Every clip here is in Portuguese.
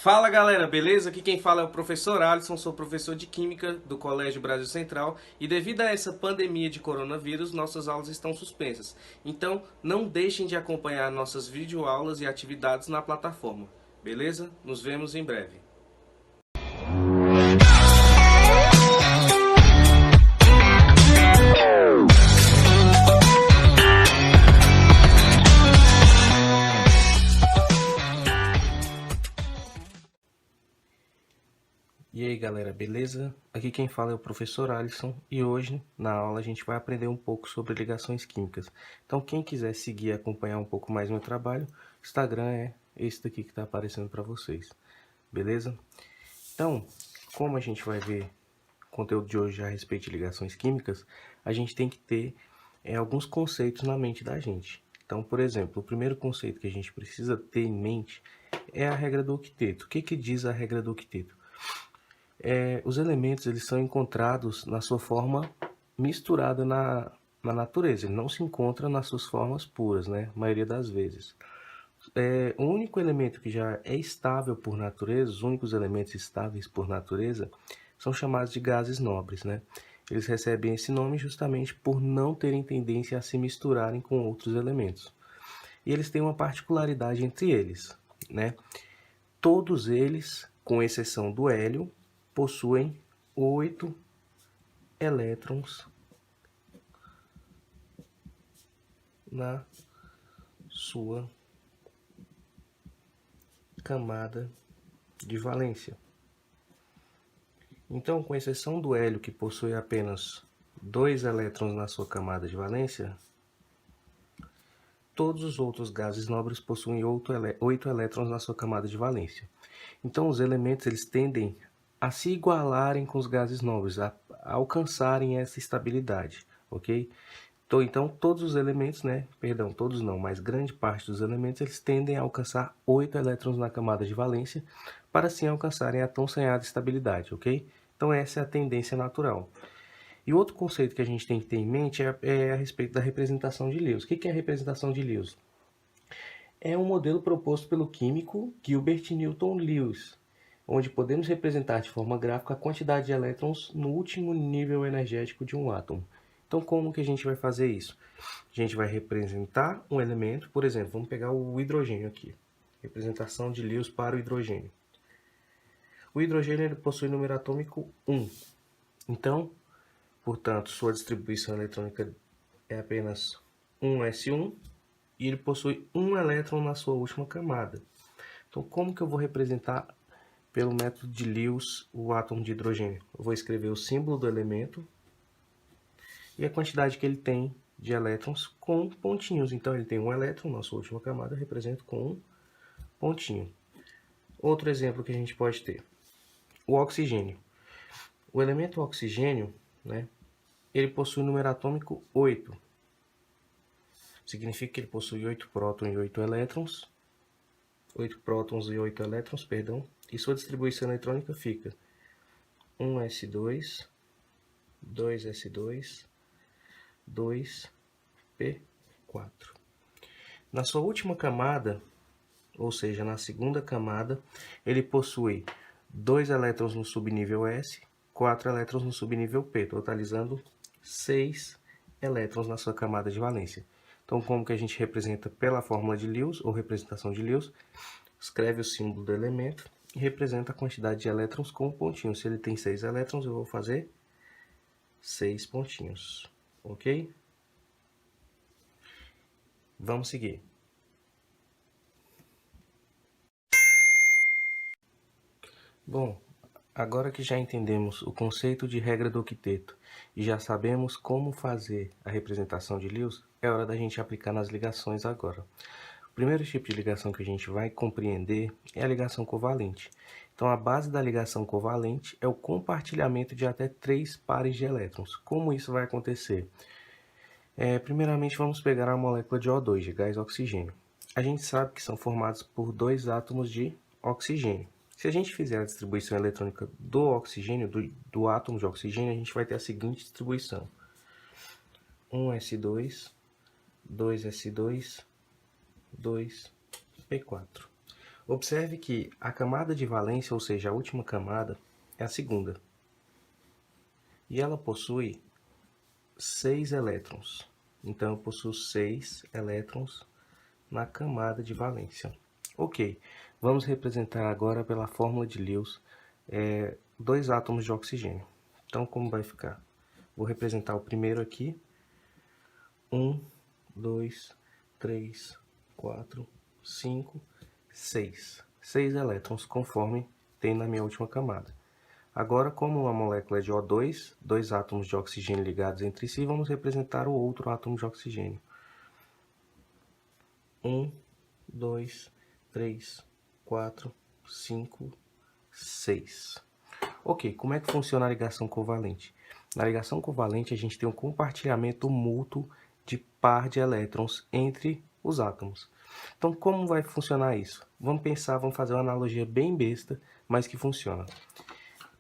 Fala galera, beleza? Aqui quem fala é o professor Alisson, sou professor de Química do Colégio Brasil Central e devido a essa pandemia de coronavírus, nossas aulas estão suspensas. Então, não deixem de acompanhar nossas videoaulas e atividades na plataforma, beleza? Nos vemos em breve. E aí galera, beleza? Aqui quem fala é o professor Alisson e hoje na aula a gente vai aprender um pouco sobre ligações químicas. Então quem quiser seguir e acompanhar um pouco mais meu trabalho, o Instagram é esse daqui que está aparecendo para vocês, beleza? Então, como a gente vai ver o conteúdo de hoje a respeito de ligações químicas, a gente tem que ter alguns conceitos na mente da gente. Então, por exemplo, o primeiro conceito que a gente precisa ter em mente é a regra do octeto. O que que diz a regra do octeto? Os elementos eles são encontrados na sua forma misturada na natureza. Ele não se encontra nas suas formas puras, né? A maioria das vezes. O único elemento que já é estável por natureza, os únicos elementos estáveis por natureza, são chamados de gases nobres, né? Eles recebem esse nome justamente por não terem tendência a se misturarem com outros elementos. E eles têm uma particularidade entre eles, né? Todos eles, com exceção do hélio, possuem 8 elétrons na sua camada de valência. Então, com exceção do hélio, que possui apenas 2 elétrons na sua camada de valência, todos os outros gases nobres possuem 8 elétrons na sua camada de valência. Então, os elementos eles tendem a se igualarem com os gases nobres, a alcançarem essa estabilidade, ok? Então, todos os elementos, né? Perdão, todos não, mas grande parte dos elementos, eles tendem a alcançar 8 elétrons na camada de valência, para assim alcançarem a tão sonhada estabilidade, ok? Então, essa é a tendência natural. E outro conceito que a gente tem que ter em mente é a respeito da representação de Lewis. O que é a representação de Lewis? É um modelo proposto pelo químico Gilbert Newton Lewis, onde podemos representar de forma gráfica a quantidade de elétrons no último nível energético de um átomo. Então, como que a gente vai fazer isso? A gente vai representar um elemento, por exemplo, vamos pegar o hidrogênio aqui. Representação de Lewis para o hidrogênio. O hidrogênio ele possui número atômico 1. Então, portanto, sua distribuição eletrônica é apenas 1s1 e ele possui um elétron na sua última camada. Então, como que eu vou representar pelo método de Lewis o átomo de hidrogênio? Eu vou escrever o símbolo do elemento e a quantidade que ele tem de elétrons com pontinhos. Então, ele tem um elétron na sua última camada, eu represento com um pontinho. Outro exemplo que a gente pode ter, o oxigênio. O elemento oxigênio, né, ele possui número atômico 8. Significa que ele possui 8 prótons e 8 elétrons. 8 prótons e 8 elétrons, perdão. E sua distribuição eletrônica fica 1s2, 2s2, 2p4. Na sua última camada, ou seja, na segunda camada, ele possui 2 elétrons no subnível S, 4 elétrons no subnível P, totalizando 6 elétrons na sua camada de valência. Então, como que a gente representa pela fórmula de Lewis, ou representação de Lewis? Escreve o símbolo do elemento e representa a quantidade de elétrons com um pontinho. Se ele tem 6 elétrons, eu vou fazer 6 pontinhos, ok? Vamos seguir. Bom, agora que já entendemos o conceito de regra do octeto e já sabemos como fazer a representação de Lewis, é hora da gente aplicar nas ligações agora. O primeiro tipo de ligação que a gente vai compreender é a ligação covalente. Então, a base da ligação covalente é o compartilhamento de até 3 pares de elétrons. Como isso vai acontecer? Primeiramente, vamos pegar a molécula de O2, de gás oxigênio. A gente sabe que são formados por 2 átomos de oxigênio. Se a gente fizer a distribuição eletrônica do oxigênio, do átomo de oxigênio, a gente vai ter a seguinte distribuição. 1s2, 2s2, 2p4. Observe que a camada de valência, ou seja, a última camada, é a segunda. E ela possui 6 elétrons. Então, eu possuo 6 elétrons na camada de valência. Ok, vamos representar agora pela fórmula de Lewis dois átomos de oxigênio. Então, como vai ficar? Vou representar o primeiro aqui. 1, 2, 3, 4, 5, 6. 6 elétrons, conforme tem na minha última camada. Agora, como uma molécula é de O2, dois átomos de oxigênio ligados entre si, vamos representar o outro átomo de oxigênio. 1, 2, 3, 4, 5, 6. Ok, como é que funciona a ligação covalente? Na ligação covalente, a gente tem um compartilhamento mútuo de par de elétrons entre os átomos. Então, como vai funcionar isso? Vamos pensar, vamos fazer uma analogia bem besta, mas que funciona.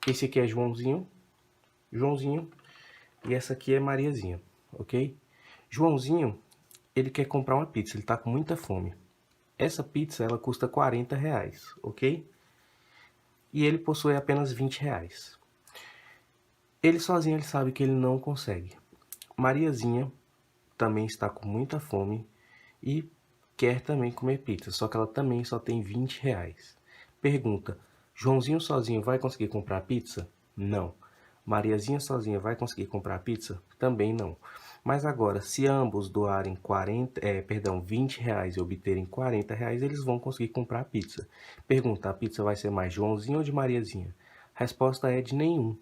Esse aqui é Joãozinho, e essa aqui é Mariazinha, ok? Joãozinho, ele quer comprar uma pizza, ele está com muita fome. Essa pizza, ela custa R$40, ok? E ele possui apenas R$20. Ele sozinho, ele sabe que ele não consegue. Mariazinha também está com muita fome e quer também comer pizza, só que ela também só tem R$20. Pergunta, Joãozinho sozinho vai conseguir comprar pizza? Não. Mariazinha sozinha vai conseguir comprar pizza? Também não. Mas agora, se ambos doarem R$20 e obterem R$40, eles vão conseguir comprar pizza. Pergunta, a pizza vai ser mais Joãozinho ou de Mariazinha? A resposta é de nenhum.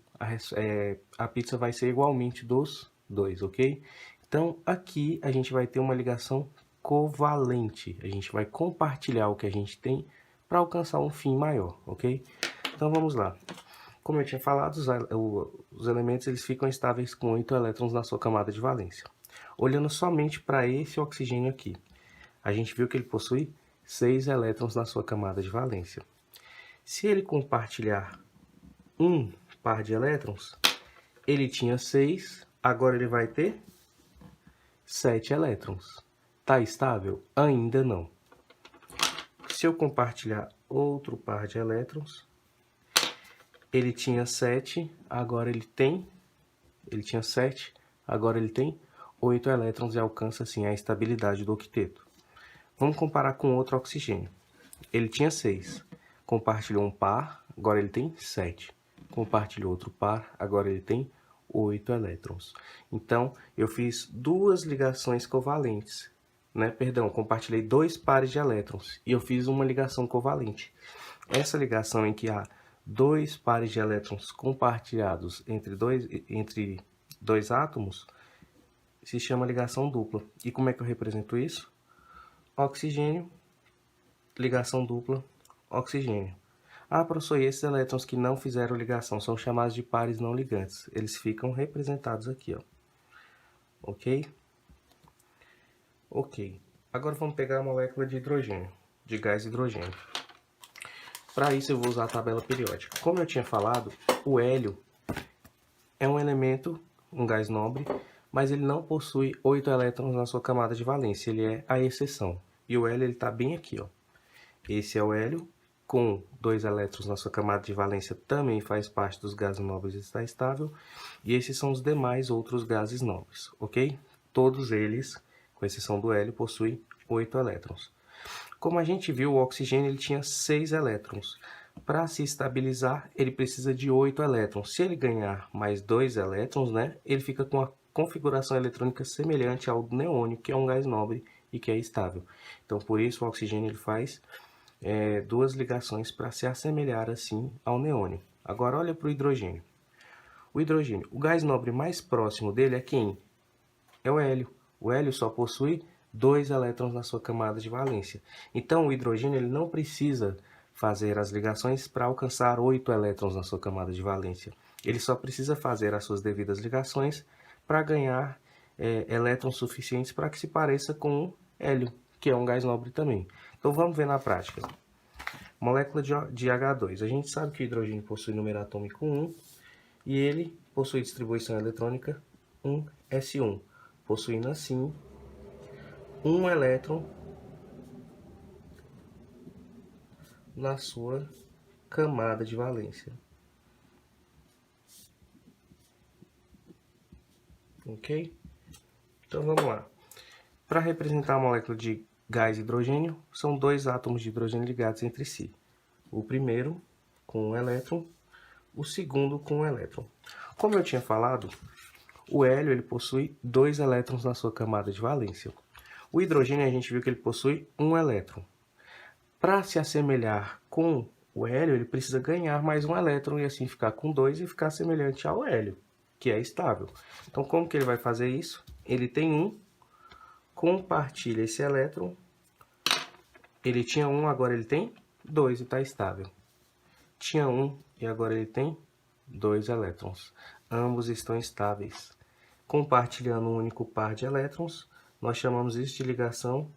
A pizza vai ser igualmente dos dois, ok? Então, aqui a gente vai ter uma ligação covalente. A gente vai compartilhar o que a gente tem para alcançar um fim maior, ok? Então, vamos lá. Como eu tinha falado, os elementos eles ficam estáveis com 8 elétrons na sua camada de valência. Olhando somente para esse oxigênio aqui, a gente viu que ele possui 6 elétrons na sua camada de valência. Se ele compartilhar um par de elétrons, ele tinha 6, agora ele vai ter 7 elétrons. Está estável? Ainda não. Se eu compartilhar outro par de elétrons, ele tinha 7, agora ele tem... Ele tinha 7, agora ele tem 8 elétrons e alcança assim a estabilidade do octeto. Vamos comparar com outro oxigênio. Ele tinha 6, compartilhou um par, agora ele tem 7. Compartilhou outro par, agora ele tem 8 elétrons. Então, eu fiz duas ligações covalentes. Compartilhei 2 pares de elétrons e eu fiz uma ligação covalente. Essa ligação em que há 2 pares de elétrons compartilhados entre dois átomos se chama ligação dupla. E como é que eu represento isso? Oxigênio, ligação dupla, oxigênio. Ah, professor, e esses elétrons que não fizeram ligação são chamados de pares não ligantes. Eles ficam representados aqui, ó. Ok? Ok. Agora vamos pegar a molécula de hidrogênio, de gás hidrogênio. Para isso eu vou usar a tabela periódica. Como eu tinha falado, o hélio é um elemento, um gás nobre, mas ele não possui 8 elétrons na sua camada de valência, ele é a exceção. E o hélio está bem aqui, ó. Esse é o hélio, com 2 elétrons na sua camada de valência, também faz parte dos gases nobres e está estável. E esses são os demais outros gases nobres, ok? Todos eles, com exceção do hélio, possuem 8 elétrons. Como a gente viu, o oxigênio ele tinha 6 elétrons. Para se estabilizar, ele precisa de 8 elétrons. Se ele ganhar mais 2 elétrons, ele fica com a configuração eletrônica semelhante ao neônio, que é um gás nobre e que é estável. Então, por isso, o oxigênio ele faz duas ligações para se assemelhar assim ao neônio. Agora, olha para o hidrogênio. O hidrogênio, o gás nobre mais próximo dele é quem? É o hélio. O hélio só possui 2 elétrons na sua camada de valência. Então, o hidrogênio ele não precisa fazer as ligações para alcançar 8 elétrons na sua camada de valência. Ele só precisa fazer as suas devidas ligações para ganhar elétrons suficientes para que se pareça com o hélio, que é um gás nobre também. Então, vamos ver na prática. Molécula de H2. A gente sabe que o hidrogênio possui número atômico 1 e ele possui distribuição eletrônica 1s1, possuindo assim um elétron na sua camada de valência. Ok? Então vamos lá. Para representar a molécula de gás hidrogênio, são dois átomos de hidrogênio ligados entre si. O primeiro com um elétron, o segundo com um elétron. Como eu tinha falado, o hélio ele possui 2 elétrons na sua camada de valência. O hidrogênio a gente viu que ele possui um elétron. Para se assemelhar com o hélio, ele precisa ganhar mais um elétron e assim ficar com 2 e ficar semelhante ao hélio, que é estável. Então como que ele vai fazer isso? Ele tem um, compartilha esse elétron, ele tinha 1, agora ele tem 2 e está estável. Tinha 1 e agora ele tem 2 elétrons. Ambos estão estáveis. Compartilhando um único par de elétrons, nós chamamos isso de ligação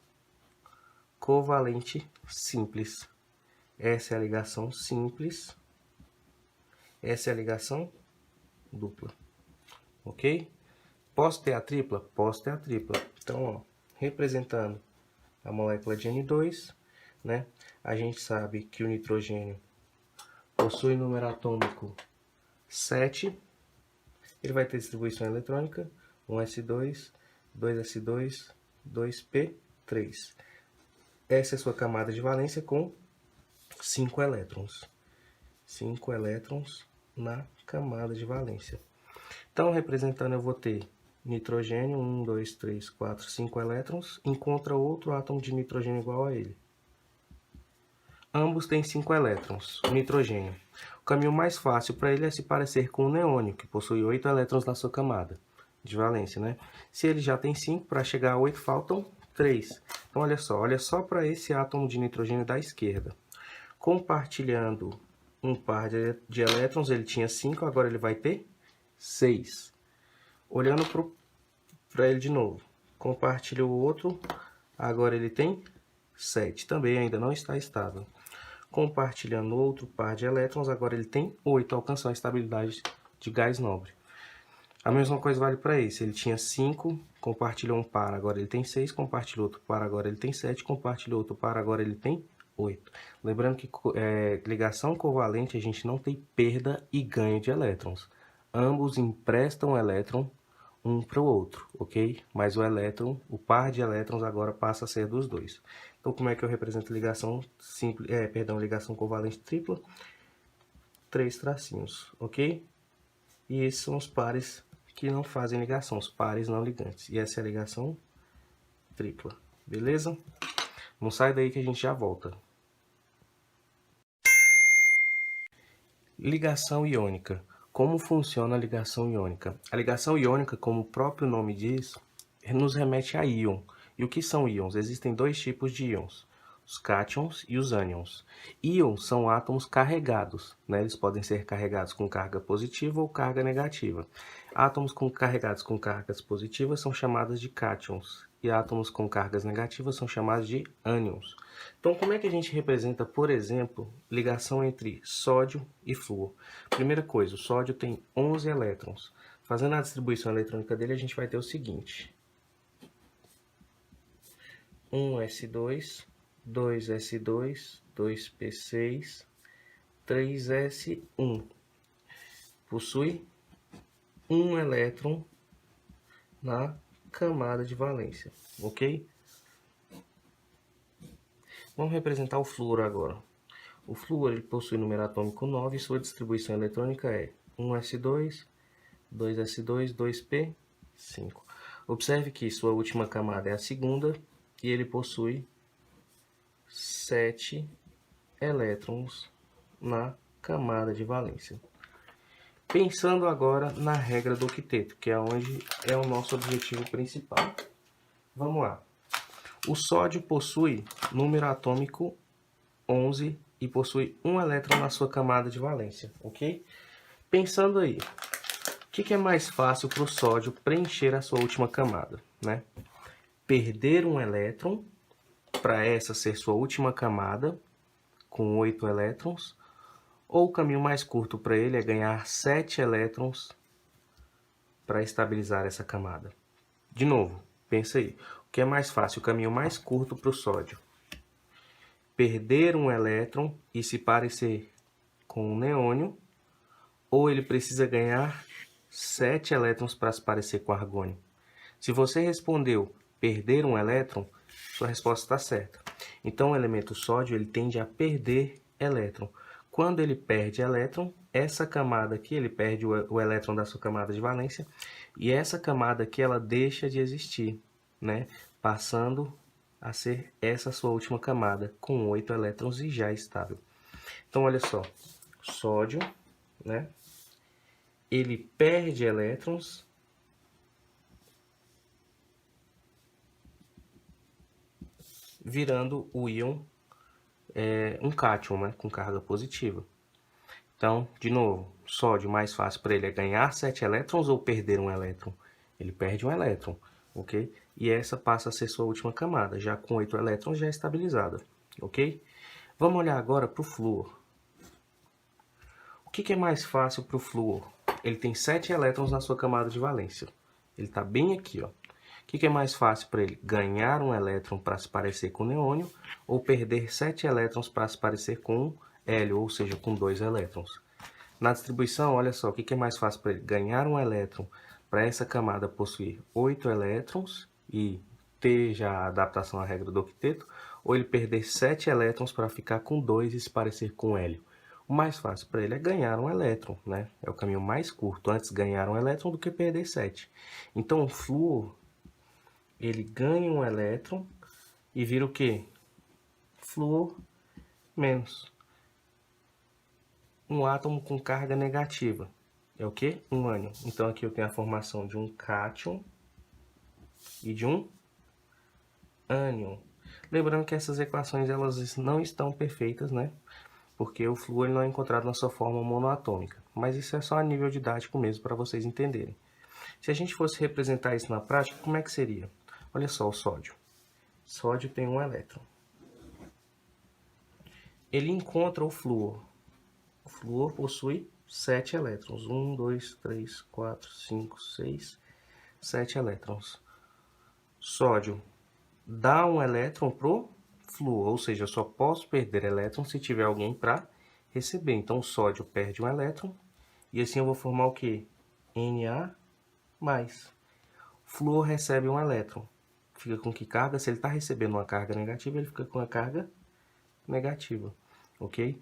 covalente simples. Essa é a ligação simples. Essa é a ligação dupla. Ok? Posso ter a tripla? Posso ter a tripla. Então, ó, representando a molécula de N2, né? A gente sabe que o nitrogênio possui número atômico 7. Ele vai ter distribuição eletrônica 1s2, 2s2, 2p3. Essa é a sua camada de valência com 5 elétrons. 5 elétrons na camada de valência. Então, representando, eu vou ter nitrogênio, 1, 2, 3, 4, 5 elétrons, encontra outro átomo de nitrogênio igual a ele. Ambos têm 5 elétrons, o nitrogênio. O caminho mais fácil para ele é se parecer com o neônio, que possui 8 elétrons na sua camada de valência, né? Se ele já tem 5, para chegar a 8 faltam 3. Então, olha só para esse átomo de nitrogênio da esquerda. Compartilhando um par de elétrons, ele tinha 5, agora ele vai ter 6. Olhando para ele de novo, compartilha o outro, agora ele tem 7. Também ainda não está estável. Compartilhando outro par de elétrons, agora ele tem 8, alcançou a estabilidade de gás nobre. A mesma coisa vale para esse, ele tinha 5, compartilhou um par, agora ele tem 6, compartilhou outro par, agora ele tem 7, compartilhou outro par, agora ele tem 8. Lembrando que ligação covalente a gente não tem perda e ganho de elétrons. Ambos emprestam elétron um para o outro, ok? Mas o elétron, o par de elétrons agora passa a ser dos dois. Então, como é que eu represento ligação simples, ligação covalente tripla? 3 tracinhos, ok? E esses são os pares que não fazem ligação, os pares não ligantes. E essa é a ligação tripla, beleza? Não sai daí que a gente já volta. Ligação iônica. Como funciona a ligação iônica? A ligação iônica, como o próprio nome diz, nos remete a íon. E o que são íons? Existem dois tipos de íons, os cátions e os ânions. Íons são átomos carregados, né? Eles podem ser carregados com carga positiva ou carga negativa. Átomos carregados com cargas positivas são chamados de cátions, e átomos com cargas negativas são chamados de ânions. Então, como é que a gente representa, por exemplo, ligação entre sódio e flúor? Primeira coisa, o sódio tem 11 elétrons. Fazendo a distribuição eletrônica dele, a gente vai ter o seguinte: 1s2, 2s2, 2p6, 3s1. Possui um elétron na camada de valência, ok? Vamos representar o flúor agora. O flúor ele possui número atômico 9 e sua distribuição eletrônica é 1s2, 2s2, 2p5. Observe que sua última camada é a segunda e ele possui 7 elétrons na camada de valência. Pensando agora na regra do octeto, que é onde é o nosso objetivo principal. Vamos lá. O sódio possui número atômico 11 e possui um elétron na sua camada de valência, ok? Pensando aí, o que é mais fácil para o sódio preencher a sua última camada, né? Perder um elétron para essa ser sua última camada, com 8 elétrons, ou o caminho mais curto para ele é ganhar 7 elétrons para estabilizar essa camada. De novo, pensa aí, o que é mais fácil, o caminho mais curto para o sódio? perder um elétron e se parecer com um neônio, ou ele precisa ganhar 7 elétrons para se parecer com argônio. Se você respondeu perder um elétron, sua resposta está certa. Então, o elemento sódio ele tende a perder elétron. Quando ele perde elétron, essa camada aqui, ele perde o elétron da sua camada de valência, e essa camada aqui, ela deixa de existir, né? Passando a ser essa sua última camada, com 8 elétrons e já estável. Então, olha só, sódio, né? Ele perde elétrons, virando o íon um cátion, né, com carga positiva. Então, de novo, sódio mais fácil para ele é ganhar 7 elétrons ou perder um elétron? Ele perde um elétron, ok? E essa passa a ser sua última camada, já com 8 elétrons já estabilizada, ok? Vamos olhar agora para o flúor. O que é mais fácil para o flúor? Ele tem 7 elétrons na sua camada de valência. Ele está bem aqui, ó. O que é mais fácil para ele? Ganhar um elétron para se parecer com neônio ou perder 7 elétrons para se parecer com hélio, ou seja, com 2 elétrons. Na distribuição, olha só, o que é mais fácil para ele? Ganhar um elétron para essa camada possuir 8 elétrons e ter já a adaptação à regra do octeto, ou ele perder 7 elétrons para ficar com 2 e se parecer com hélio. O mais fácil para ele é ganhar um elétron, né? É o caminho mais curto, antes ganhar um elétron do que perder 7. Então, o flúor ele ganha um elétron e vira o quê? Flúor menos. Um átomo com carga negativa. É o quê? Um ânion. Então aqui eu tenho a formação de um cátion e de um ânion. Lembrando que essas equações elas não estão perfeitas, né? Porque o flúor não é encontrado na sua forma monoatômica. Mas isso é só a nível didático mesmo, para vocês entenderem. Se a gente fosse representar isso na prática, como é que seria? Olha só o sódio. Sódio tem um elétron. Ele encontra o flúor. O flúor possui 7 elétrons. 1, 2, 3, 4, 5, 6, 7 elétrons. Sódio dá um elétron pro flúor, ou seja, eu só posso perder elétron se tiver alguém para receber. Então, o sódio perde um elétron e assim eu vou formar o quê? Na+. O flúor recebe um elétron. Fica com que carga? Se ele está recebendo uma carga negativa, ele fica com a carga negativa, ok?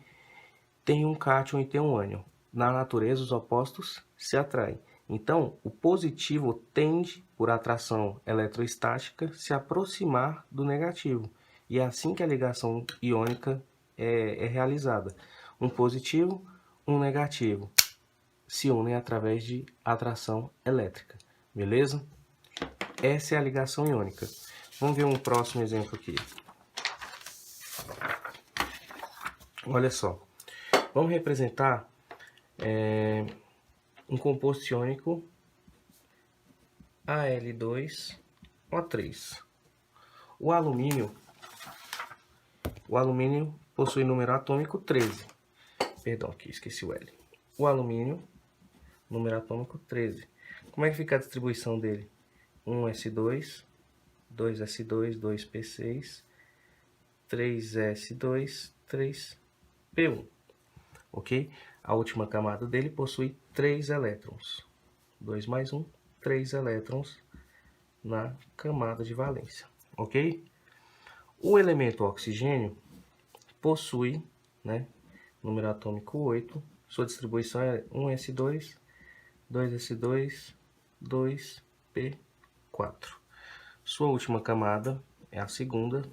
Tem um cátion e tem um ânion. Na natureza, os opostos se atraem. Então, o positivo tende, por atração eletrostática, se aproximar do negativo. E é assim que a ligação iônica é realizada. Um positivo, um negativo se unem através de atração elétrica. Beleza? Essa é a ligação iônica. Vamos ver um próximo exemplo aqui. Olha só. Vamos representar um composto iônico Al2O3. O alumínio possui número atômico 13. Perdão, aqui esqueci o L. O alumínio, número atômico 13. Como é que fica a distribuição dele? 1s2, 2s2, 2p6, 3s2, 3p1. Ok? A última camada dele possui 3 elétrons. 2 mais 1, 3 elétrons na camada de valência. Ok? O elemento oxigênio possui, né, número atômico 8. Sua distribuição é 1s2, 2s2, 2p4. Sua última camada é a segunda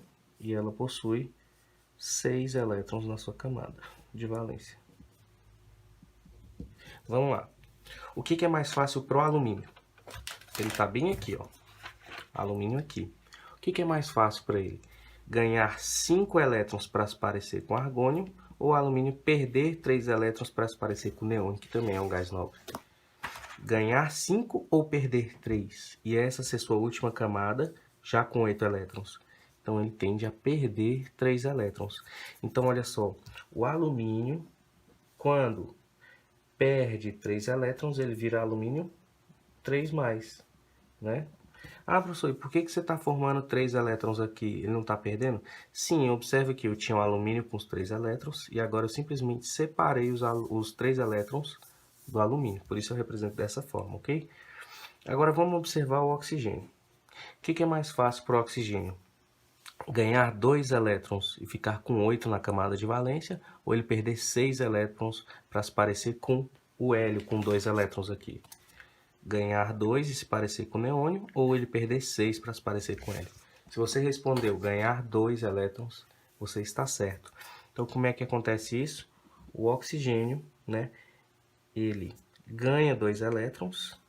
e ela possui 6 elétrons na sua camada de valência. Vamos lá. O que é mais fácil para o alumínio? Ele está bem aqui, ó. Alumínio aqui. O que é mais fácil para ele? Ganhar 5 elétrons para se parecer com argônio ou alumínio perder 3 elétrons para se parecer com neônio, que também é um gás nobre? Ganhar 5 ou perder 3? E essa ser sua última camada, já com 8 elétrons. Então, ele tende a perder 3 elétrons. Então, olha só. O alumínio, quando perde 3 elétrons, ele vira alumínio 3+, né? Ah, professor, e por que você está formando 3 elétrons aqui? Ele não está perdendo? Sim, observe que eu tinha um alumínio com os 3 elétrons e agora eu simplesmente separei os 3 elétrons do alumínio. Por isso eu represento dessa forma, ok? Agora vamos observar o oxigênio. O que é mais fácil para o oxigênio? Ganhar 2 elétrons e ficar com 8 na camada de valência, ou ele perder 6 elétrons para se parecer com o hélio, com 2 elétrons aqui? Ganhar 2 e se parecer com o neônio, ou ele perder 6 para se parecer com hélio? Se você respondeu ganhar 2 elétrons, você está certo. Então, como é que acontece isso? O oxigênio, né, ele ganha 2 elétrons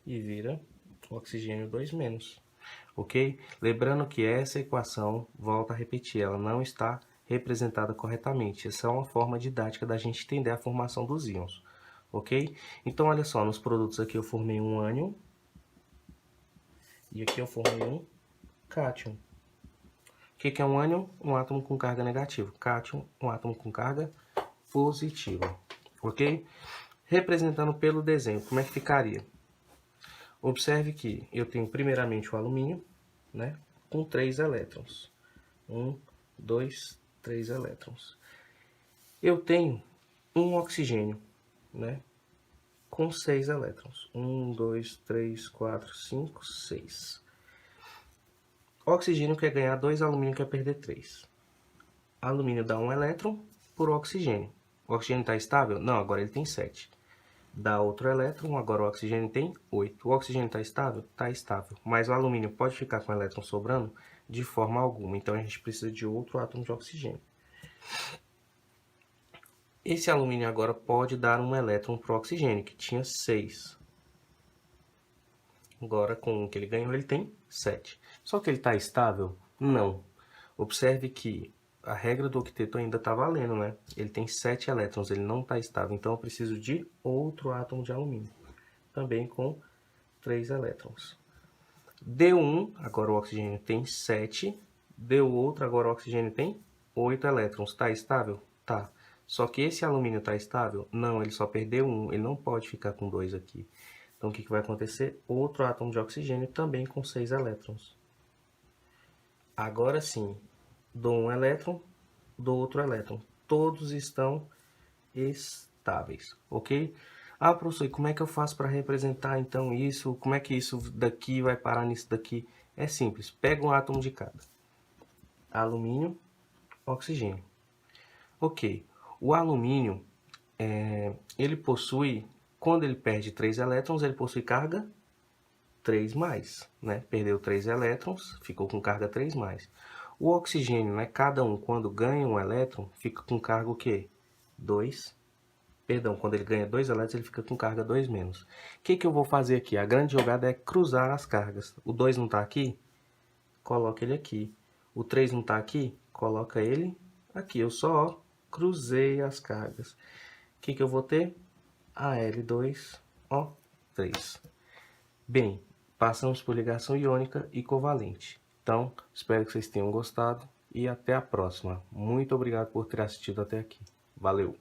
e vira oxigênio 2-. Ok? Lembrando que essa equação, volto a repetir, ela não está representada corretamente. Essa é uma forma didática da gente entender a formação dos íons. Ok? Então, olha só, nos produtos aqui eu formei um ânion e aqui eu formei um cátion. O que é um ânion? Um átomo com carga negativa. Cátion, um átomo com carga positiva. Ok? Representando pelo desenho, como é que ficaria? Observe que eu tenho primeiramente o alumínio, né, com 3 elétrons. 1, 2, 3 elétrons. Eu tenho um oxigênio, né, com 6 elétrons. 1, 2, 3, 4, 5, 6. Oxigênio quer ganhar 2, alumínio quer perder 3. Alumínio dá 1 elétron por oxigênio. O oxigênio está estável? Não, agora ele tem 7. Dá outro elétron, agora o oxigênio tem 8. O oxigênio está estável? Está estável. Mas o alumínio pode ficar com o elétron sobrando? De forma alguma. Então a gente precisa de outro átomo de oxigênio. Esse alumínio agora pode dar um elétron para o oxigênio, que tinha 6. Agora, com o que ele ganhou, ele tem 7. Só que ele está estável? Não. Observe que a regra do octeto ainda está valendo, né? Ele tem 7 elétrons, ele não está estável. Então, eu preciso de outro átomo de alumínio, também com 3 elétrons. Deu um, agora o oxigênio tem 7. Deu outro, agora o oxigênio tem 8 elétrons. Está estável? Tá. Só que esse alumínio está estável? Não, ele só perdeu um. Ele não pode ficar com 2 aqui. Então, o que vai acontecer? Outro átomo de oxigênio também com 6 elétrons. Agora sim, dou um elétron, dou outro elétron. Todos estão estáveis, ok? Ah, professor, e como é que eu faço para representar então isso? Como é que isso daqui vai parar nisso daqui? É simples, pega um átomo de cada. Alumínio, oxigênio. Ok, o alumínio, ele possui, quando ele perde 3 elétrons, ele possui carga 3+, né? Perdeu 3 elétrons, ficou com carga 3+. O oxigênio, né? Cada um, quando ganha um elétron, fica com carga o quê? 2. Perdão, quando ele ganha 2 elétrons, ele fica com carga 2-. O que eu vou fazer aqui? A grande jogada é cruzar as cargas. O 2 não está aqui? Coloca ele aqui. O 3 não está aqui? Coloca ele aqui. Eu só cruzei as cargas. O que eu vou ter? Al2O3. Bem, passamos por ligação iônica e covalente. Então, espero que vocês tenham gostado e até a próxima. Muito obrigado por ter assistido até aqui. Valeu!